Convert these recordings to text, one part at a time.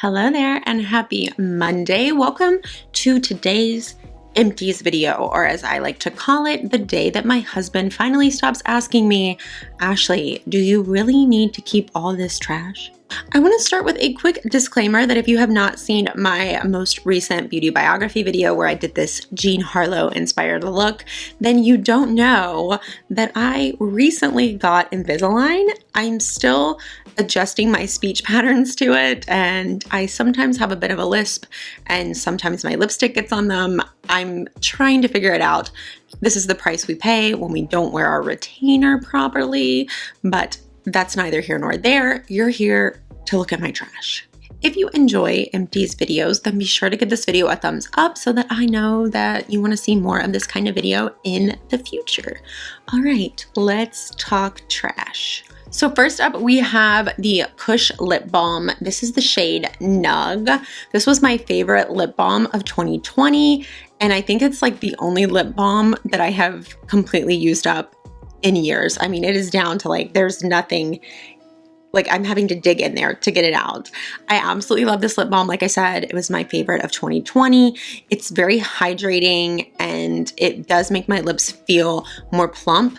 Hello there and happy Monday. Welcome to today's empties video, or as I like to call it, the day that my husband finally stops asking me, Ashley, do you really need to keep all this trash? I want to start with a quick disclaimer that if you have not seen my most recent beauty biography video where I did this Jean Harlow inspired look, then you don't know that I recently got Invisalign. I'm still adjusting my speech patterns to it, and I sometimes have a bit of a lisp and sometimes my lipstick gets on them. I'm trying to figure it out. This is the price we pay when we don't wear our retainer properly, but that's neither here nor there. You're here to look at my trash. If you enjoy empties videos, then be sure to give this video a thumbs up so that I know that you want to see more of this kind of video in the future. All right, let's talk trash. So first up, we have the Kush Lip Balm. This is the shade Nug. This was my favorite lip balm of 2020, and I think it's like the only lip balm that I have completely used up in years. I mean, it is down to like, there's nothing, like I'm having to dig in there to get it out. I absolutely love this lip balm. Like I said, it was my favorite of 2020. It's very hydrating and it does make my lips feel more plump,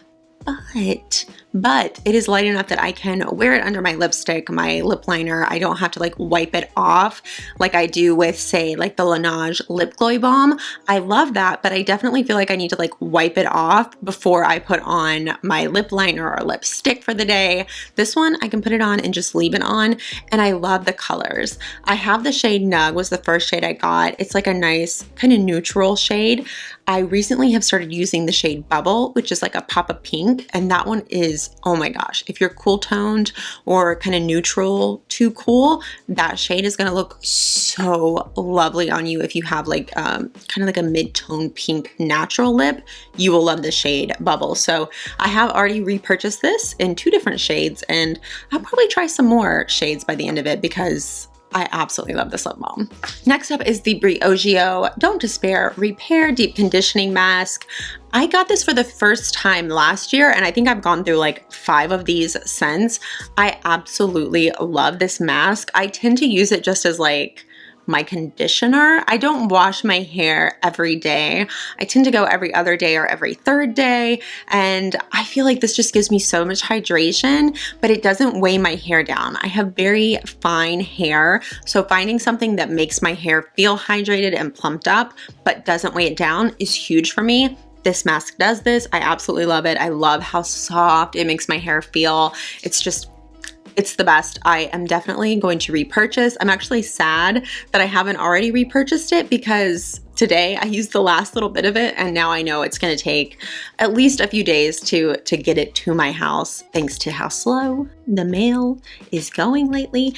but it is light enough that I can wear it under my lipstick, my lip liner. I don't have to like wipe it off like I do with, say, like the Laneige Lip Glowy Balm. I love that, but I definitely feel like I need to like wipe it off before I put on my lip liner or lipstick for the day. This one, I can put it on and just leave it on, and I love the colors. I have the shade Nug, was the first shade I got. It's like a nice kind of neutral shade. I recently have started using the shade Bubble, which is like a pop of pink, and that one is, oh my gosh, if you're cool toned or kind of neutral to cool, that shade is going to look so lovely on you. If you have like kind of like a mid-tone pink natural lip, you will love the shade Bubble. So I have already repurchased this in 2 different shades, and I'll probably try some more shades by the end of it because I absolutely love this lip balm. Next up is the Briogeo Don't Despair Repair Deep Conditioning Mask. I got this for the first time last year, and I think I've gone through like 5 of these since. I absolutely love this mask. I tend to use it just as like my conditioner. I don't wash my hair every day. I tend to go every other day or every 3rd day, and I feel like this just gives me so much hydration, but it doesn't weigh my hair down. I have very fine hair, so finding something that makes my hair feel hydrated and plumped up but doesn't weigh it down is huge for me. This mask does this. I absolutely love it. I love how soft it makes my hair feel. It's the best. I am definitely going to repurchase. I'm actually sad that I haven't already repurchased it because today I used the last little bit of it, and now I know it's going to take at least a few days to get it to my house, thanks to how slow the mail is going lately.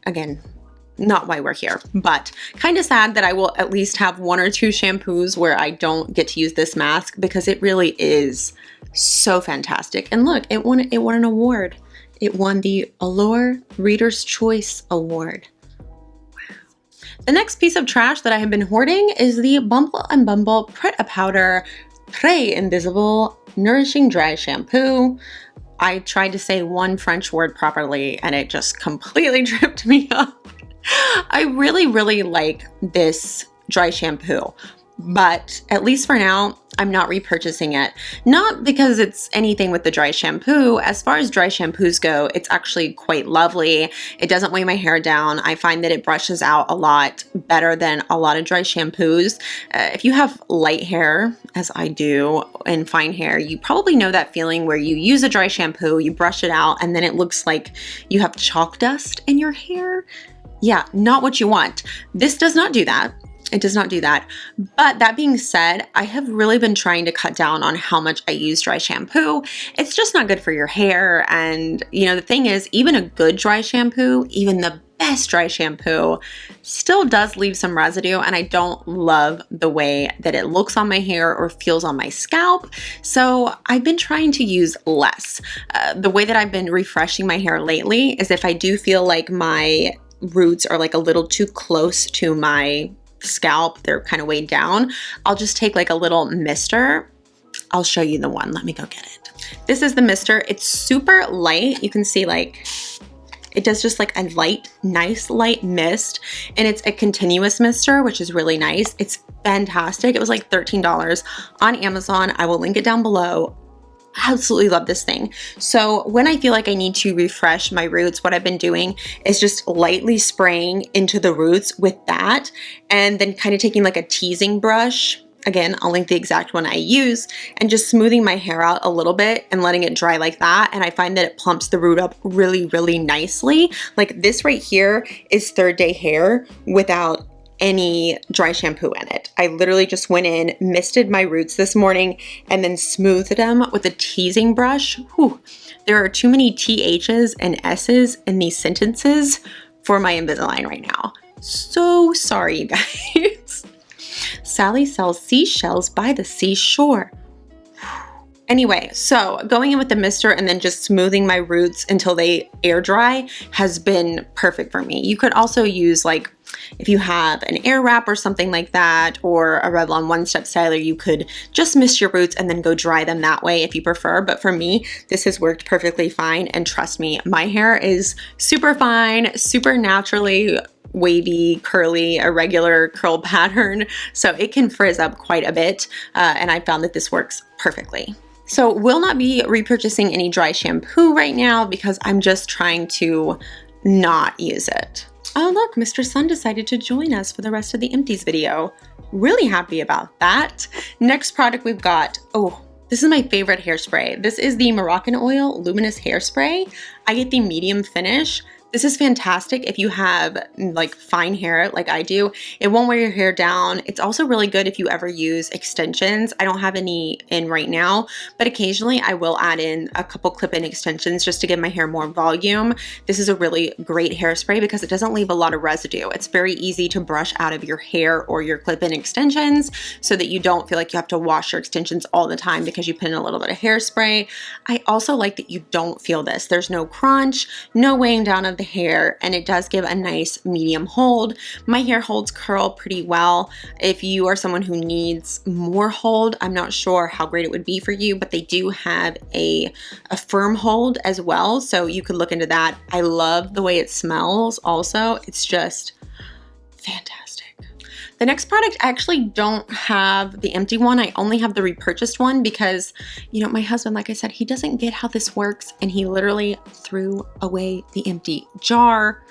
Again, not why we're here, but kind of sad that I will at least have 1 or 2 shampoos where I don't get to use this mask because it really is so fantastic. And look, it won an award. It won the Allure Reader's Choice Award. Wow. The next piece of trash that I have been hoarding is the Bumble & Bumble Pret-a-Powder Très Invisible Nourishing Dry Shampoo. I tried to say one French word properly and it just completely tripped me up. I really, really like this dry shampoo, but at least for now, I'm not repurchasing it. Not because it's anything with the dry shampoo. As far as dry shampoos go, it's actually quite lovely. It doesn't weigh my hair down. I find that it brushes out a lot better than a lot of dry shampoos. If you have light hair, as I do, and fine hair, you probably know that feeling where you use a dry shampoo, you brush it out, and then it looks like you have chalk dust in your hair. Yeah, not what you want. This does not do that. It does not do that. But that being said, I have really been trying to cut down on how much I use dry shampoo. It's just not good for your hair. And you know, the thing is, even a good dry shampoo, even the best dry shampoo, still does leave some residue, and I don't love the way that it looks on my hair or feels on my scalp. So I've been trying to use less. The way that I've been refreshing my hair lately is if I do feel like my roots are like a little too close to my scalp, they're kind of weighed down, I'll just take like a little mister. I'll show you the one. Let me go get it. This is the mister. It's super light. You can see like It does just like a nice light mist, and it's a continuous mister, which is really nice. It's fantastic. It was like $13 on Amazon. I will link it down below. Absolutely love this thing. So when I feel like I need to refresh my roots, what I've been doing is just lightly spraying into the roots with that, and then kind of taking like a teasing brush. Again, I'll link the exact one I use, and just smoothing my hair out a little bit and letting it dry like that. And I find that it plumps the root up really, really nicely. Like this right here is third day hair without any dry shampoo in it. I literally just went in, misted my roots this morning, and then smoothed them with a teasing brush. Whew. There are too many THs and S's in these sentences for my Invisalign right now. So sorry, you guys. Sally sells seashells by the seashore. Anyway, so going in with the mister and then just smoothing my roots until they air dry has been perfect for me. You could also use, like, if you have an air wrap or something like that, or a Revlon one-step styler, you could just mist your roots and then go dry them that way if you prefer. But for me, this has worked perfectly fine. And trust me, my hair is super fine, super naturally wavy, curly, a regular curl pattern. So it can frizz up quite a bit. And I found that this works perfectly. So will not be repurchasing any dry shampoo right now because I'm just trying to not use it. Oh look, Mr. Sun decided to join us for the rest of the empties video. Really happy about that. Next product we've got, oh, this is my favorite hairspray. This is the Moroccan Oil Luminous Hairspray. I get the medium finish. This is fantastic if you have like fine hair like I do. It won't wear your hair down. It's also really good if you ever use extensions. I don't have any in right now, but occasionally I will add in a couple clip-in extensions just to give my hair more volume. This is a really great hairspray because it doesn't leave a lot of residue. It's very easy to brush out of your hair or your clip-in extensions so that you don't feel like you have to wash your extensions all the time because you put in a little bit of hairspray. I also like that you don't feel this. There's no crunch, no weighing down of the hair, and it does give a nice medium hold. My hair holds curl pretty well. If you are someone who needs more hold, I'm not sure how great it would be for you, but they do have a firm hold as well, so you could look into that. I love the way it smells also. It's just fantastic. The next product, I actually don't have the empty one. I only have the repurchased one because, you know, my husband, like I said, he doesn't get how this works and he literally threw away the empty jar.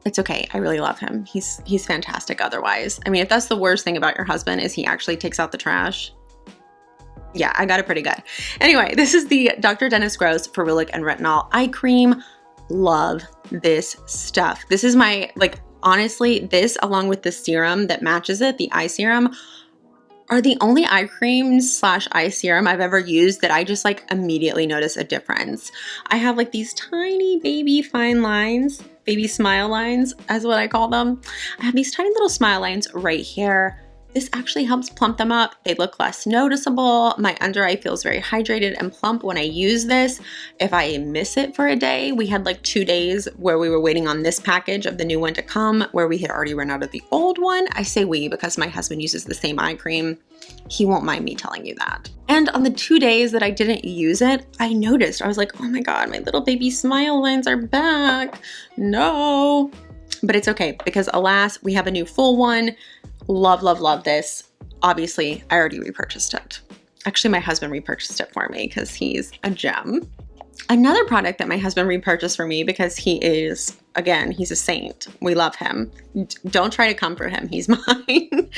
It's okay. I really love him. He's fantastic otherwise. I mean, if that's the worst thing about your husband is he actually takes out the trash. Yeah, I got it pretty good. Anyway, this is the Dr. Dennis Gross Ferulic and Retinol Eye Cream. Love this stuff. This is my, like, honestly, this along with the serum that matches it, the eye serum, are the only eye creams / eye serum I've ever used that I just like immediately notice a difference. I have like these tiny baby fine lines, baby smile lines as what I call them. I have these tiny little smile lines right here. This actually helps plump them up. They look less noticeable. My under eye feels very hydrated and plump when I use this. If I miss it for a day, we had like 2 days where we were waiting on this package of the new one to come where we had already run out of the old one. I say we because my husband uses the same eye cream. He won't mind me telling you that. And on the 2 days that I didn't use it, I noticed, I was like, oh my God, my little baby smile lines are back. No, but it's okay because alas, we have a new full one. Love, love, love this. Obviously, I already repurchased it. Actually, my husband repurchased it for me because he's a gem. Another product that my husband repurchased for me because he is, again, he's a saint. We love him. Don't try to come for him. He's mine.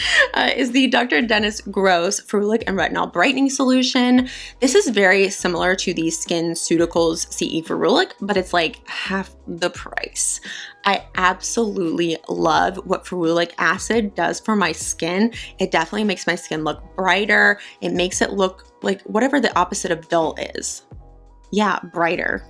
Is the Dr. Dennis Gross Ferulic and Retinol Brightening Solution. This is very similar to the SkinCeuticals CE Ferulic, but it's like half the price. I absolutely love what ferulic acid does for my skin. It definitely makes my skin look brighter. It makes it look like whatever the opposite of dull is. Yeah, brighter.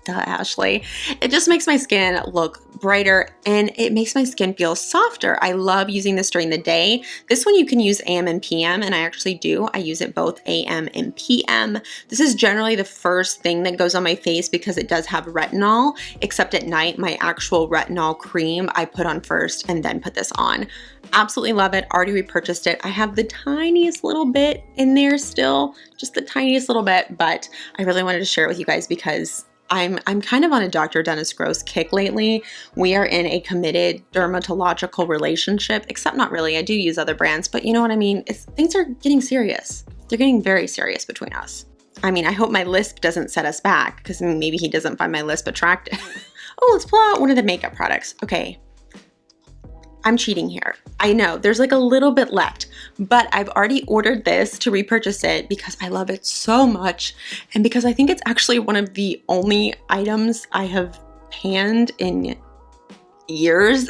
Duh, Ashley. It just makes my skin look brighter and it makes my skin feel softer. I love using this during the day. This one you can use AM and PM, and I actually do. I use it both AM and PM. This is generally the first thing that goes on my face because it does have retinol, except at night, my actual retinol cream I put on first and then put this on. Absolutely love it. Already repurchased it. I have the tiniest little bit in there still, just the tiniest little bit, but I really wanted to share it with you guys because I'm kind of on a Dr. Dennis Gross kick lately. We are in a committed dermatological relationship, except not really. I do use other brands, but you know what I mean? Things are getting serious. They're getting very serious between us. I mean, I hope my lisp doesn't set us back, because maybe he doesn't find my lisp attractive. Oh, let's pull out one of the makeup products. Okay. I'm cheating here. I know there's like a little bit left, but I've already ordered this to repurchase it because I love it so much, and because I think it's actually one of the only items I have panned in years.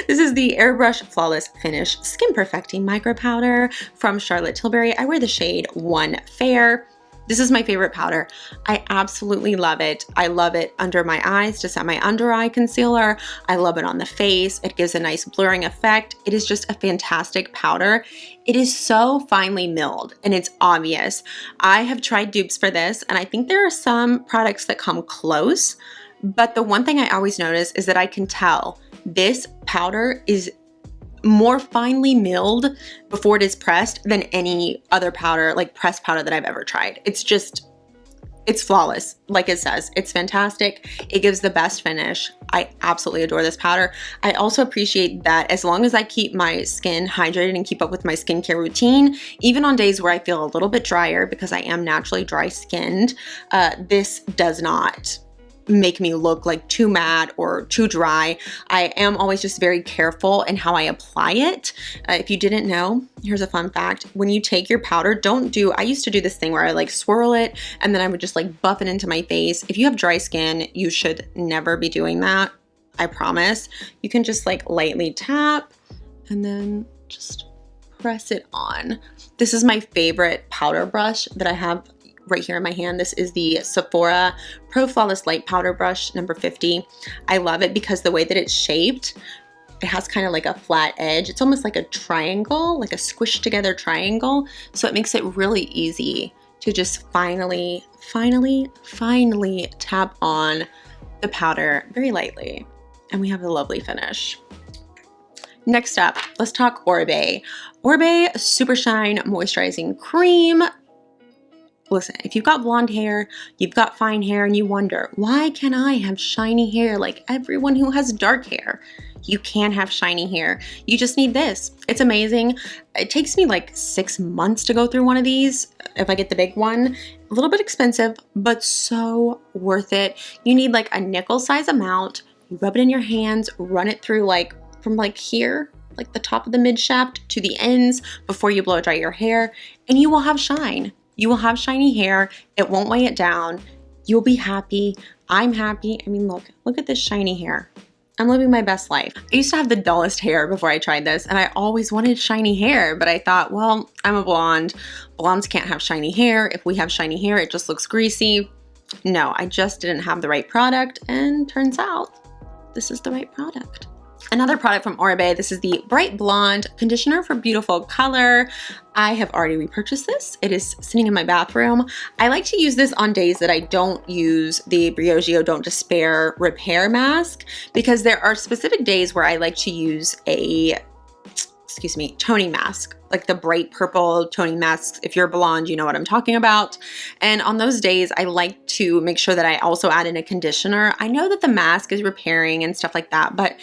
This is the Airbrush Flawless Finish Skin Perfecting Micro Powder from Charlotte Tilbury. I wear the shade 1 Fair. This is my favorite powder. I absolutely love it. I love it under my eyes to set my under eye concealer. I love it on the face. It gives a nice blurring effect. It is just a fantastic powder. It is so finely milled and it's obvious. I have tried dupes for this, and I think there are some products that come close, but the one thing I always notice is that I can tell this powder is more finely milled before it is pressed than any other powder, like pressed powder, that I've ever tried. It's flawless. Like it says, it's fantastic. It gives the best finish. I absolutely adore this powder. I also appreciate that as long as I keep my skin hydrated and keep up with my skincare routine, even on days where I feel a little bit drier, because I am naturally dry skinned, this does not make me look like too matte or too dry. I am always just very careful in how I apply it. If you didn't know, here's a fun fact. When you take your powder, I used to do this thing where I like swirl it and then I would just like buff it into my face. If you have dry skin, you should never be doing that. I promise. You can just like lightly tap and then just press it on. This is my favorite powder brush that I have right here in my hand. This is the Sephora Pro Flawless Light Powder Brush number 50. I love it because the way that it's shaped, it has kind of like a flat edge. It's almost like a triangle, like a squished together triangle. So it makes it really easy to just finally tap on the powder very lightly. And we have a lovely finish. Next up, let's talk Oribe. Oribe Super Shine Moisturizing Cream. Listen, if you've got blonde hair, you've got fine hair, and you wonder, why can't I have shiny hair like everyone who has dark hair? You can have shiny hair. You just need this. It's amazing. It takes me like 6 months to go through one of these if I get the big one. A little bit expensive, but so worth it. You need like a nickel size amount. You rub it in your hands, run it through like from like here, like the top of the mid shaft to the ends before you blow dry your hair, and you will have shine. You will have shiny hair. It won't weigh it down. You'll be happy. I'm happy. I mean, look at this shiny hair. I'm living my best life. I used to have the dullest hair before I tried this, and I always wanted shiny hair, but I thought, well, I'm a blonde. Blondes can't have shiny hair. If we have shiny hair, it just looks greasy. No, I just didn't have the right product, and turns out this is the right product. Another product from Oribe, this is the Bright Blonde Conditioner for Beautiful Color. I have already repurchased this. It is sitting in my bathroom. I like to use this on days that I don't use the Briogeo Don't Despair Repair Mask, because there are specific days where I like to use a toning mask, like the bright purple toning masks. If you're blonde, you know what I'm talking about. And on those days, I like to make sure that I also add in a conditioner. I know that the mask is repairing and stuff like that, but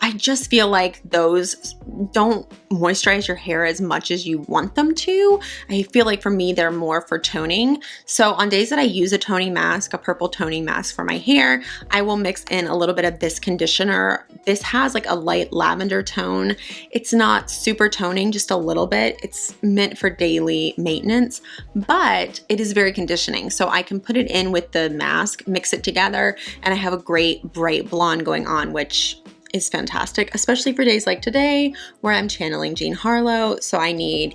I just feel like those don't moisturize your hair as much as you want them to. I feel like for me, they're more for toning. So on days that I use a toning mask, a purple toning mask for my hair, I will mix in a little bit of this conditioner. This has like a light lavender tone. It's not super toning, just a little bit. It's meant for daily maintenance, but it is very conditioning. So I can put it in with the mask, mix it together, and I have a great bright blonde going on, which is fantastic, especially for days like today where I'm channeling Jean Harlow. So I need,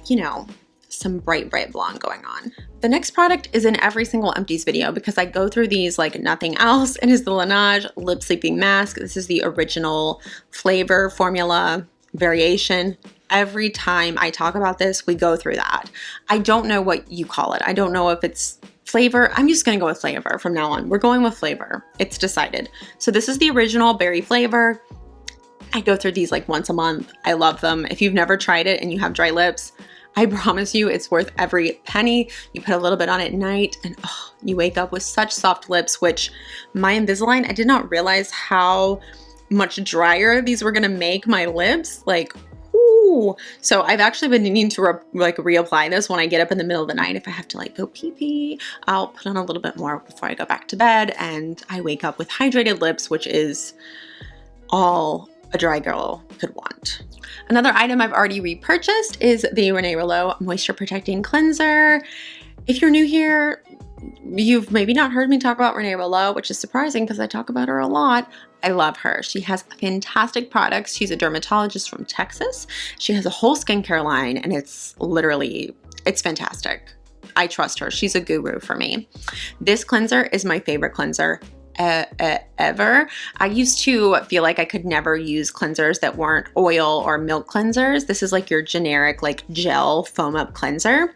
some bright blonde going on. The next product is in every single Empties video because I go through these like nothing else. It is the Laneige Lip Sleeping Mask. This is the original flavor formula variation. Every time I talk about this, we go through that. I don't know what you call it. I don't know if it's flavor. I'm just gonna go with flavor from now on. We're going with flavor. It's decided. So this is the original berry flavor. I go through these like once a month. I love them. If you've never tried it and you have dry lips, I promise you it's worth every penny. You put a little bit on at night and oh, you wake up with such soft lips, which my Invisalign, I did not realize how much drier these were gonna make my lips. Like, ooh. So I've actually been needing to reapply this when I get up in the middle of the night. If I have to like go pee pee, I'll put on a little bit more before I go back to bed, and I wake up with hydrated lips, which is all a dry girl could want. Another item I've already repurchased is the Renee Rouleau Moisture Protecting Cleanser. If you're new here, you've maybe not heard me talk about Renee Rouleau, which is surprising because I talk about her a lot. I love her. She has fantastic products. She's a dermatologist from Texas. She has a whole skincare line, and it's fantastic. I trust her. She's a guru for me. This cleanser is my favorite cleanser ever. I used to feel like I could never use cleansers that weren't oil or milk cleansers. This is like your generic like gel foam up cleanser.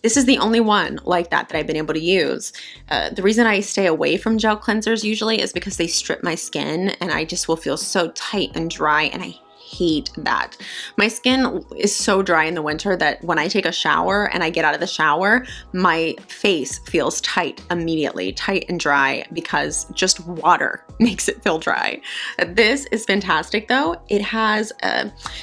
This is the only one like that I've been able to use. The reason I stay away from gel cleansers usually is because they strip my skin and I just will feel so tight and dry, and I hate that. My skin is so dry in the winter that when I take a shower and I get out of the shower, my face feels tight immediately, tight and dry, because just water makes it feel dry. This is fantastic though. It has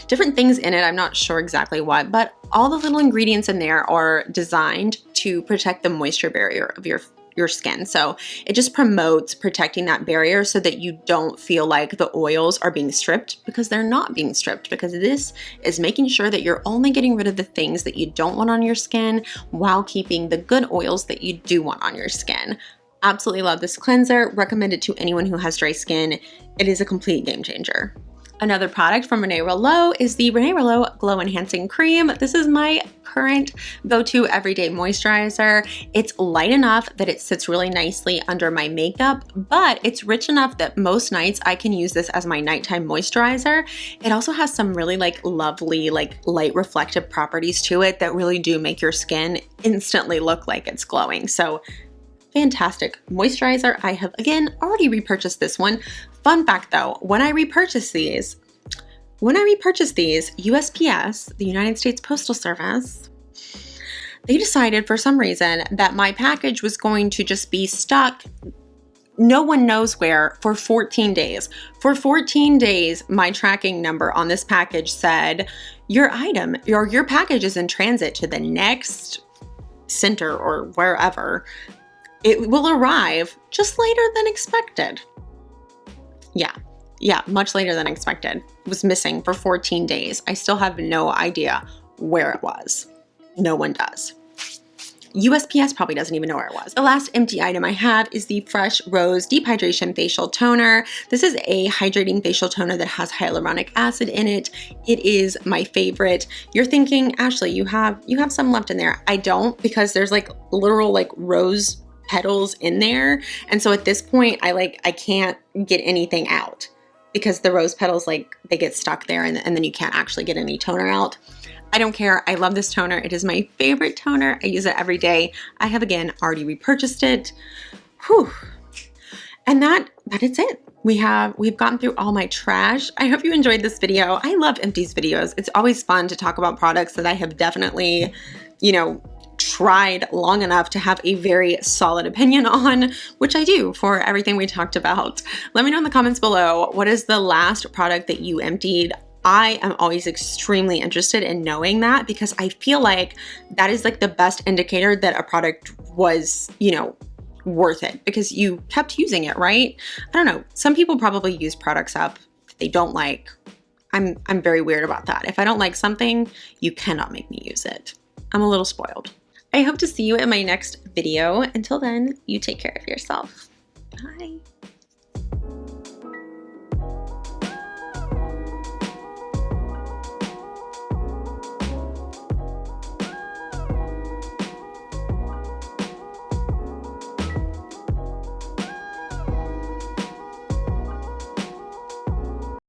different things in it. I'm not sure exactly what, but all the little ingredients in there are designed to protect the moisture barrier of your skin. So it just promotes protecting that barrier so that you don't feel like the oils are being stripped, because they're not being stripped, because this is making sure that you're only getting rid of the things that you don't want on your skin while keeping the good oils that you do want on your skin. Absolutely love this cleanser. Recommend it to anyone who has dry skin. It is a complete game changer. Another product from Renee Rouleau is the Renee Rouleau Glow Enhancing Cream. This is my current go-to everyday moisturizer. It's light enough that it sits really nicely under my makeup, but it's rich enough that most nights I can use this as my nighttime moisturizer. It also has some really lovely light reflective properties to it that really do make your skin instantly look like it's glowing. So fantastic moisturizer. I have again already repurchased this one. Fun fact though, when I repurchased these, USPS, the United States Postal Service, they decided for some reason that my package was going to just be stuck no one knows where for 14 days. For 14 days, my tracking number on this package said, your item or your package is in transit to the next center or wherever. It will arrive just later than expected. Yeah, much later than expected. It was missing for 14 days. I still have no idea where it was. No one does. USPS probably doesn't even know where it was. The last empty item I have is the Fresh Rose Deep Hydration Facial Toner. This is a hydrating facial toner that has hyaluronic acid in it. It is my favorite. You're thinking, Ashley, you have some left in there. I don't, because there's literal rose petals in there. And so at this point, I can't get anything out because the rose petals, they get stuck there and then you can't actually get any toner out. I don't care. I love this toner. It is my favorite toner. I use it every day. I have again already repurchased it. Whew. And that is it. We've gotten through all my trash. I hope you enjoyed this video. I love Empties videos. It's always fun to talk about products that I have definitely, tried long enough to have a very solid opinion on, which I do for everything we talked about. Let me know in the comments below, what is the last product that you emptied? I am always extremely interested in knowing that, because I feel like that is the best indicator that a product was, worth it, because you kept using it, right? I don't know. Some people probably use products up that they don't like. I'm very weird about that. If I don't like something, you cannot make me use it. I'm a little spoiled. I hope to see you in my next video. Until then, you take care of yourself. Bye.